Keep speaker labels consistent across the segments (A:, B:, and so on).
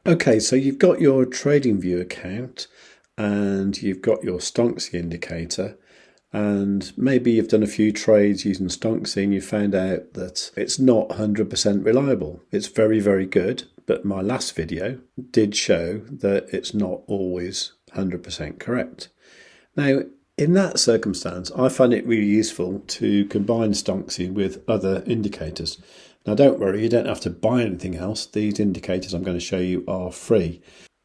A: Okay, so you've got your TradingView account and you've got your Stonksy indicator, and maybe you've done a few trades using Stonksy and you found out that it's not 100% reliable. It's very, very good, but my last video did show that it's not always 100% correct. Now, in that circumstance, I find it really useful to combine Stonksy with other indicators. Now, don't worry, you don't have to buy anything else. These indicators I'm going to show you are free.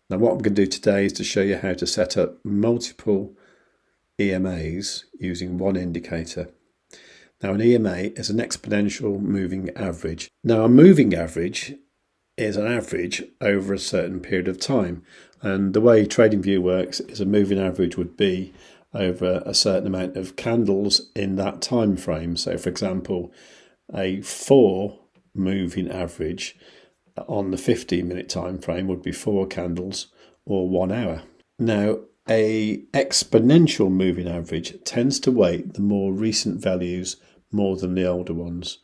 A: Now, what I'm going to do today is to show you how to set up multiple EMAs using one indicator. Now, an EMA is an exponential moving average. Now, a moving average is an average over a certain period of time. And the way TradingView works is a moving average would be over a certain amount of candles in that time frame. So, for example, a 4 moving average on the 15-minute time frame would be 4 candles or 1 hour. Now, a exponential moving average tends to weight the more recent values more than the older ones,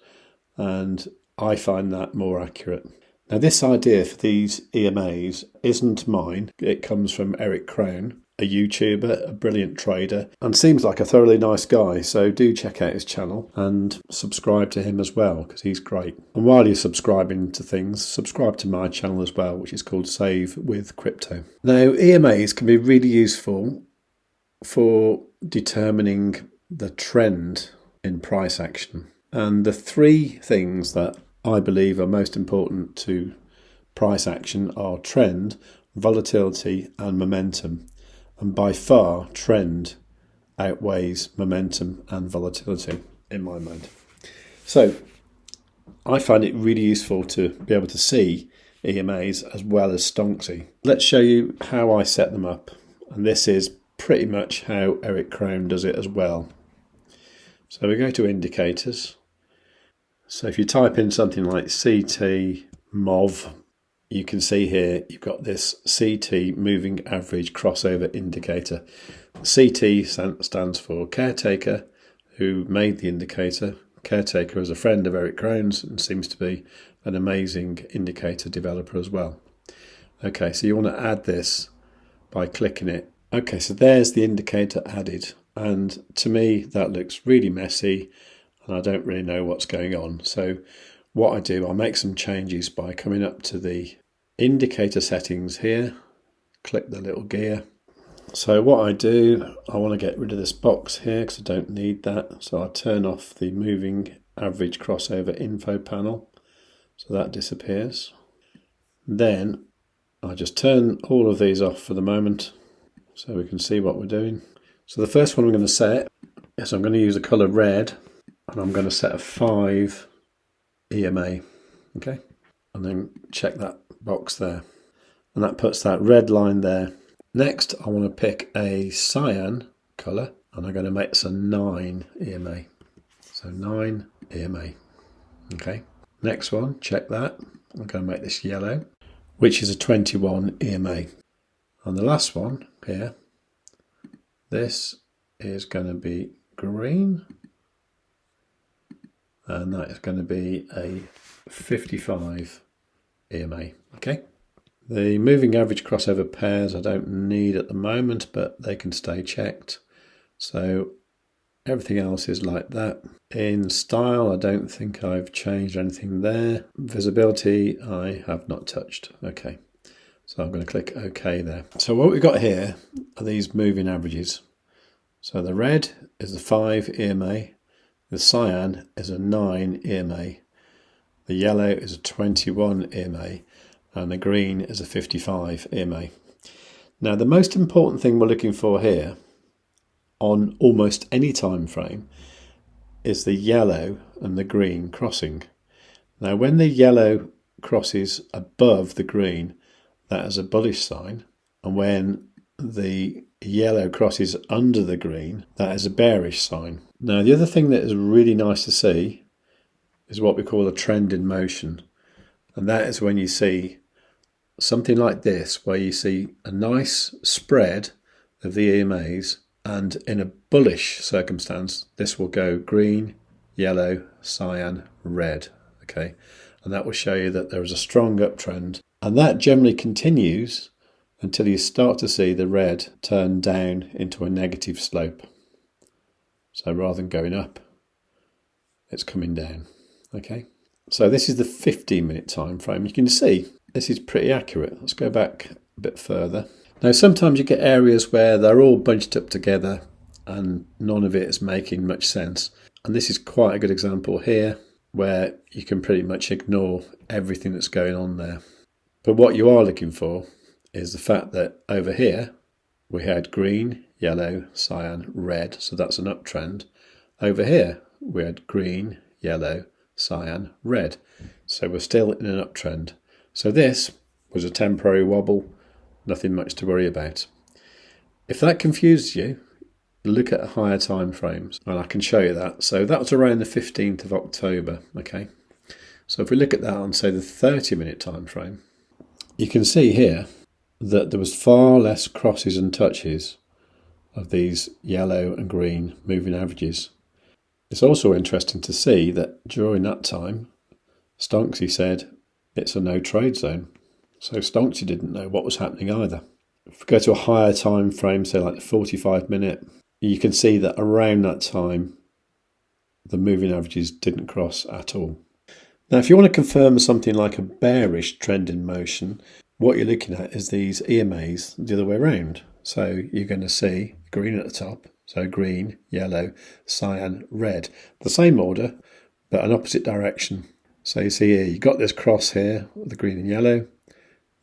A: and I find that more accurate. Now, this idea for these EMAs isn't mine. It comes from Eric Crown, a YouTuber, a brilliant trader, and seems like a thoroughly nice guy. So do check out his channel and subscribe to him as well, because he's great. And while you're subscribing to things, subscribe to my channel as well, which is called Save with Crypto. Now, EMAs can be really useful for determining the trend in price action. And the 3 things that I believe are most important to price action are trend, volatility, and momentum. And by far, trend outweighs momentum and volatility in my mind. So I find it really useful to be able to see EMAs as well as Stonksy. Let's show you how I set them up. And this is pretty much how Eric Crown does it as well. So we go to indicators. So if you type in something like CT MOV, you can see here you've got this CT moving average crossover indicator. CT stands for Caretaker, who made the indicator. Caretaker is a friend of Eric Crown's and seems to be an amazing indicator developer as well. Okay, so you want to add this by clicking it. Okay, so there's the indicator added, and to me that looks really messy and I don't really know what's going on. So what I do, I'll make some changes by coming up to the indicator settings here, click the little gear. So what I do, I want to get rid of this box here because I don't need that. So I turn off the moving average crossover info panel, so that disappears. Then I just turn all of these off for the moment so we can see what we're doing. So the first one I'm going to set is I'm going to use the colour red, and I'm going to set a 5 EMA, okay? And then check that box there. And that puts that red line there. Next, I want to pick a cyan colour, and I'm going to make this a 9 EMA. So 9 EMA, okay? Next one, check that. I'm going to make this yellow, which is a 21 EMA. And the last one here, this is going to be green, and that is going to be a 55 EMA, okay? The moving average crossover pairs I don't need at the moment, but they can stay checked. So everything else is like that. In style, I don't think I've changed anything there. Visibility, I have not touched, okay. So I'm going to click OK there. So what we've got here are these moving averages. So the red is the 5 EMA, the cyan is a 9 EMA, the yellow is a 21 EMA, and the green is a 55 EMA. Now the most important thing we're looking for here on almost any time frame is the yellow and the green crossing. Now when the yellow crosses above the green, that is a bullish sign, and when the yellow crosses under the green, that is a bearish sign. Now the other thing that is really nice to see is what we call a trend in motion, and that is when you see something like this, where you see a nice spread of the EMAs, and in a bullish circumstance this will go green, yellow, cyan, red, okay, and that will show you that there is a strong uptrend And that generally continues until you start to see the red turn down into a negative slope. So rather than going up, it's coming down. Okay, so this is the 15-minute time frame. You can see this is pretty accurate. Let's go back a bit further. Now sometimes you get areas where they're all bunched up together and none of it is making much sense. And this is quite a good example here where you can pretty much ignore everything that's going on there. But what you are looking for is the fact that over here we had green, yellow, cyan, red, so that's an uptrend. Over here we had green, yellow, cyan, red, so we're still in an uptrend. So this was a temporary wobble, nothing much to worry about. If that confuses you, look at higher time frames and I can show you that. So that was around the 15th of October. Okay, so if we look at that on say the 30-minute time frame, you can see here that there was far less crosses and touches of these yellow and green moving averages. It's also interesting to see that during that time Stonksy said it's a no trade zone, so Stonksy didn't know what was happening either. If we go to a higher time frame, say like the 45-minute, you can see that around that time the moving averages didn't cross at all. Now if you want to confirm something like a bearish trend in motion, what you're looking at is these EMAs the other way around. So you're going to see green at the top, so green, yellow, cyan, red. The same order, but an opposite direction. So you see here, you got this cross here, with the green and yellow.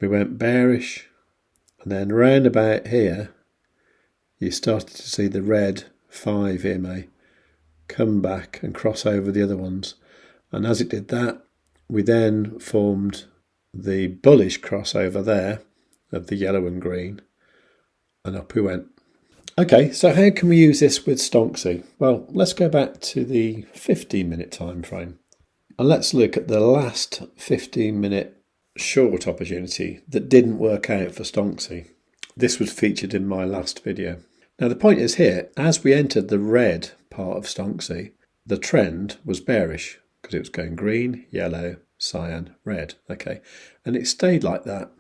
A: We went bearish, and then round about here, you started to see the red 5 EMA come back and cross over the other ones. And as it did that, we then formed the bullish crossover there of the yellow and green, and up we went. Okay, so how can we use this with Stonksy? Well, let's go back to the 15-minute time frame and let's look at the last 15-minute short opportunity that didn't work out for Stonksy. This was featured in my last video. Now the point is here, as we entered the red part of Stonksy, the trend was bearish because it was going green, yellow, cyan, red. Okay, and it stayed like that.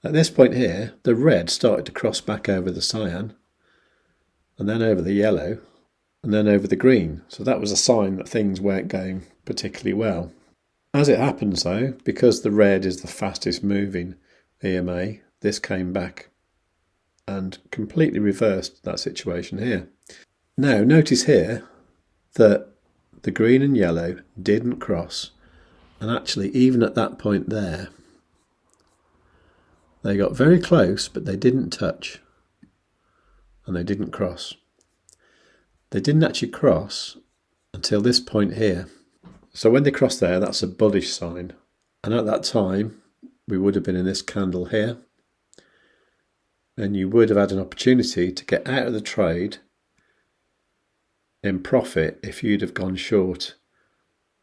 A: At this point here, the red started to cross back over the cyan, and then over the yellow, and then over the green. So that was a sign that things weren't going particularly well. As it happens though, because the red is the fastest moving EMA, this came back and completely reversed that situation here. Now notice here that the green and yellow didn't cross, and actually even at that point there, they got very close, but they didn't touch, and they didn't cross. They didn't actually cross until this point here. So when they cross there, that's a bullish sign. And at that time, we would have been in this candle here, and you would have had an opportunity to get out of the trade in profit if you'd have gone short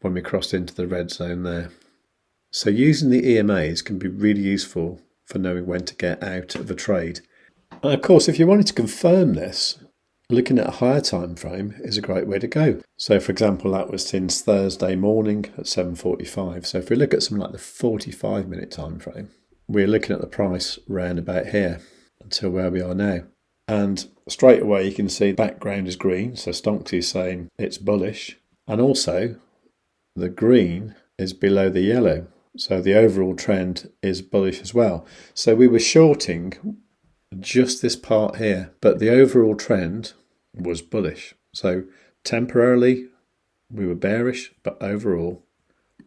A: when we crossed into the red zone there. So using the EMAs can be really useful for knowing when to get out of a trade. And of course, if you wanted to confirm this, looking at a higher time frame is a great way to go. So for example, that was since Thursday morning at 7:45. So if we look at something like the 45-minute time frame, we're looking at the price round about here until where we are now. And straight away you can see the background is green, so Stonksy is saying it's bullish, and also the green is below the yellow, so the overall trend is bullish as well. So we were shorting just this part here, but the overall trend was bullish. So temporarily we were bearish, but overall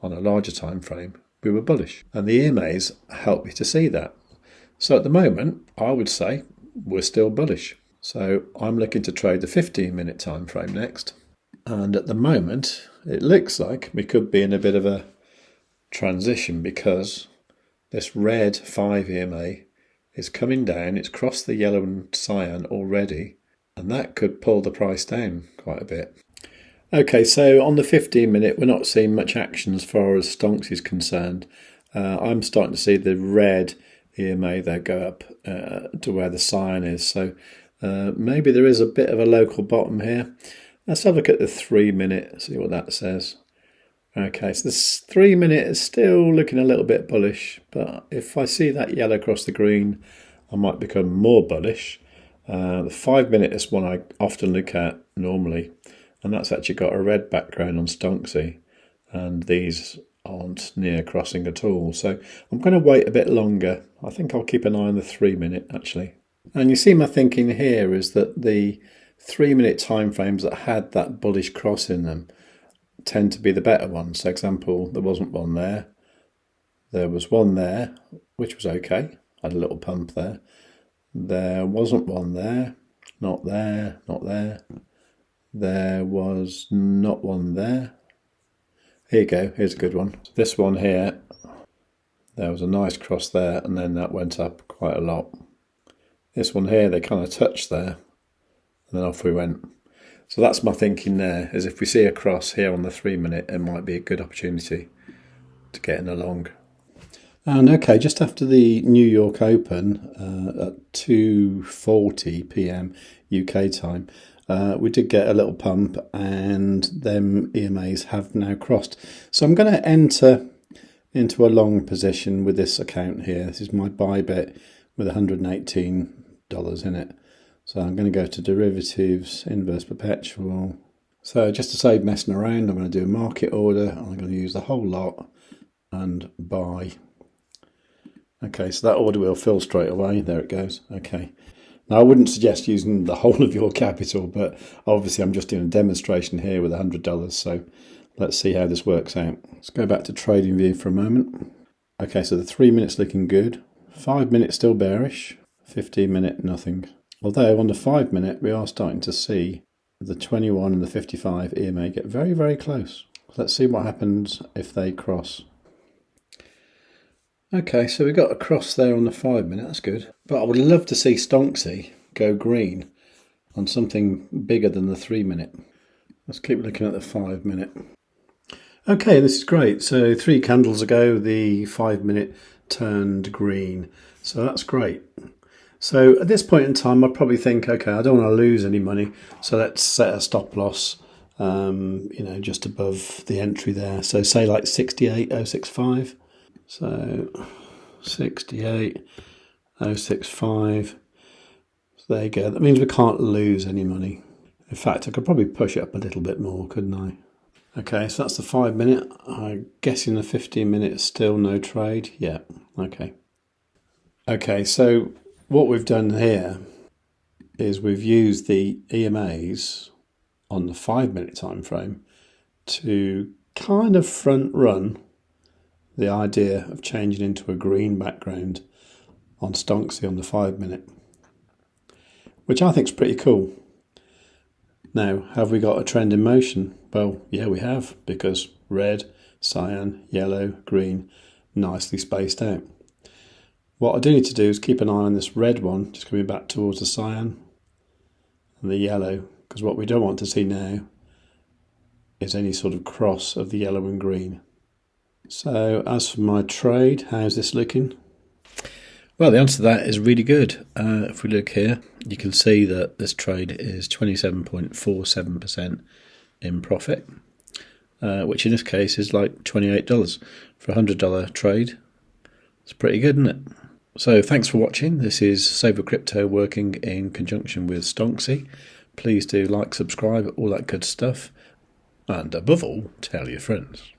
A: on a larger time frame we were bullish, and the EMAs help me to see that. So at the moment I would say we're still bullish. So I'm looking to trade the 15-minute time frame next, and at the moment it looks like we could be in a bit of a transition because this red 5 EMA is coming down. It's crossed the yellow and cyan already, and that could pull the price down quite a bit. Okay, so on the 15-minute we're not seeing much action as far as Stonksy is concerned. I'm starting to see the red EMA there go up to where the cyan is, so maybe there is a bit of a local bottom here. Let's have a look at the 3-minute, see what that says. Okay, so this 3 minute is still looking a little bit bullish, but if I see that yellow across the green, I might become more bullish. The 5 minute is one I often look at normally, and that's actually got a red background on Stonksy, and these aren't near crossing at all. So I'm going to wait a bit longer. I think I'll keep an eye on the 3 minute actually. And you see my thinking here is that the 3 minute time frames that had that bullish cross in them tend to be the better ones. So example, there wasn't one there. There was one there, which was okay. Had a little pump there. There wasn't one there. Not there, not there. There was not one there. Here you go, here's a good one. This one here, there was a nice cross there, and then that went up quite a lot. This one here, they kind of touched there, and then off we went. So that's my thinking there, is if we see a cross here on the 3 minute, it might be a good opportunity to get in along. And okay, just after the New York Open at 2:40 p.m. UK time, we did get a little pump, and them EMAs have now crossed. So I'm going to enter into a long position with this account here. This is my buy bet with $118 in it. So I'm going to go to derivatives, inverse perpetual. So just to save messing around, I'm going to do a market order. I'm going to use the whole lot and buy. Okay, so that order will fill straight away. There it goes. Okay. Now I wouldn't suggest using the whole of your capital, but obviously I'm just doing a demonstration here with $100. So let's see how this works out. Let's go back to TradingView for a moment. Okay, so the 3 minutes looking good. 5 minutes still bearish. 15 minute nothing. Although on the 5 minute, we are starting to see the 21 and the 55 EMA get very, very close. Let's see what happens if they cross. Okay, so we got a cross there on the 5 minute, that's good. But I would love to see Stonksy go green on something bigger than the 3 minute. Let's keep looking at the 5 minute. Okay, this is great. So 3 candles ago, the 5 minute turned green. So that's great. So at this point in time, I probably think, okay, I don't want to lose any money, so let's set a stop loss, just above the entry there. So say like 68.065. So 68.065. So there you go. That means we can't lose any money. In fact, I could probably push it up a little bit more, couldn't I? Okay, so that's the 5 minute. I'm guessing the 15 minute is still no trade. Yeah, okay. Okay, so what we've done here is we've used the EMAs on the 5 minute time frame to kind of front run the idea of changing into a green background on Stonksy on the 5 minute, which I think is pretty cool. Now, have we got a trend in motion? Well, yeah, we have, because red, cyan, yellow, green, nicely spaced out. What I do need to do is keep an eye on this red one, just coming back towards the cyan and the yellow, because what we don't want to see now is any sort of cross of the yellow and green. So as for my trade, how's this looking? Well, the answer to that is really good. If we look here, you can see that this trade is 27.47% in profit, which in this case is like $28 for a $100 trade. It's pretty good, isn't it? So thanks for watching. This is Saver Crypto working in conjunction with Stonksy. Please do like, subscribe, all that good stuff. And above all, tell your friends.